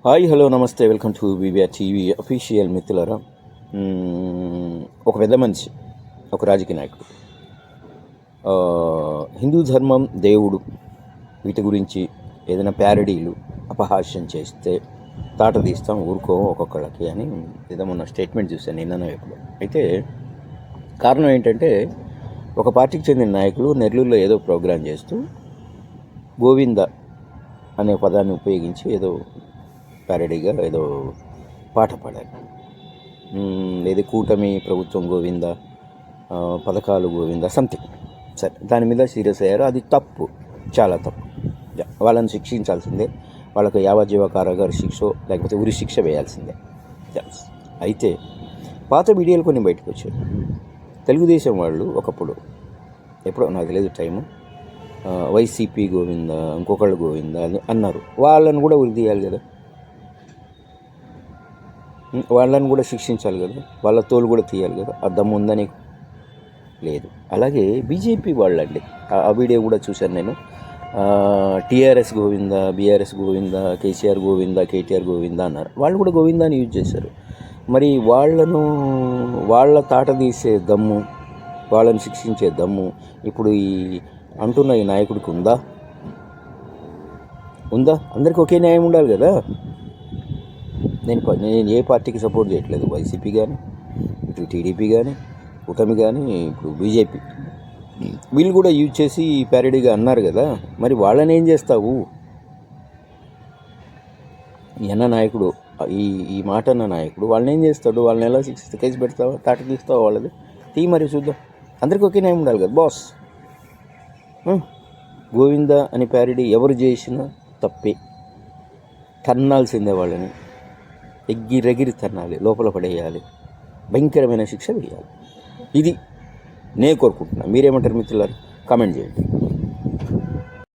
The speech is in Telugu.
హాయ్ హలో నమస్తే welcome to VVR TV official మిత్రులారా. ఒక పెద్ద మనిషి, ఒక రాజకీయ నాయకుడు హిందూ ధర్మం, దేవుడు వీటి గురించి ఏదైనా ప్యారడీలు అపహాస్యం చేస్తే తాట తీస్తాం, ఊరుకో ఒక్కొక్కళ్ళకి అని ఏదో మొన్న స్టేట్మెంట్ చూశాను నిన్న ఎప్పుడు. అయితే కారణం ఏంటంటే, ఒక పార్టీకి చెందిన నాయకులు నెల్లూరులో ఏదో ప్రోగ్రాం చేస్తూ గోవింద అనే పదాన్ని ఉపయోగించి ఏదో ప్యారడీగా ఏదో పాట పాడారు. ఏది కూటమి ప్రభుత్వం గోవింద, పథకాలు గోవింద, సంథింగ్. సరే, దాని మీద సీరియస్ అయ్యారు. అది తప్పు, చాలా తప్పు. వాళ్ళని శిక్షించాల్సిందే. వాళ్ళకు యావజ్జీవ కారాగార శిక్ష లేకపోతే ఉరి శిక్ష వేయాల్సిందే. అయితే పాత వీడియోలు కొన్ని బయటకు వచ్చాయి. తెలుగుదేశం వాళ్ళు ఒకప్పుడు, ఎప్పుడో నాకు తెలియదు టైము, వైసీపీ గోవింద, ఇంకొకళ్ళు గోవింద అని అన్నారు. వాళ్ళని కూడా ఉరి తీయాలి కదా, వాళ్ళని కూడా శిక్షించాలి కదా, వాళ్ళ తోలు కూడా తీయాలి కదా. ఆ దమ్ము ఉందా నీకు? లేదు. అలాగే బీజేపీ వాళ్ళండి, ఆ వీడియో కూడా చూశాను నేను. టీఆర్ఎస్ గోవింద, బీఆర్ఎస్ గోవింద, కేసీఆర్ గోవింద, కేటీఆర్ గోవింద అన్నారు. వాళ్ళు కూడా గోవిందాన్ని యూజ్ చేశారు. మరి వాళ్ళ తాట తీసే దమ్ము, వాళ్ళని శిక్షించే దమ్ము ఇప్పుడు అంటున్న ఈ నాయకుడికి ఉందా? అందరికీ ఒకే న్యాయం ఉండాలి కదా. నేను ఏ పార్టీకి సపోర్ట్ చేయట్లేదు, వైసీపీ కానీ, ఇటు టీడీపీ కానీ, కూటమి కానీ, ఇప్పుడు బీజేపీ. వీళ్ళు కూడా యూజ్ చేసి ప్యారడీగా అన్నారు కదా. మరి వాళ్ళని ఏం చేస్తావు? అన్న నాయకుడు, ఈ మాట అన్న నాయకుడు వాళ్ళని ఏం చేస్తాడు? వాళ్ళని ఎలా శిక్షిస్తే కేసు పెడతావా, తాట తీస్తావా? వాళ్ళది తీ, మరి చూద్దాం. అందరికీ ఒకే న్యాయం ఉండాలి కదా బాస్. గోవింద అని ప్యారడీ ఎవరు చేసినా తప్పే, తన్నాల్సిందే. వాళ్ళని ఎగిరెగిరి తన్నాలి, లోపల పడేయాలి, భయంకరమైన శిక్ష వేయాలి. ఇది నేను కోరుకుంటున్నాను. మీరేమంటారు మిత్రులారా? కామెంట్ చేయండి.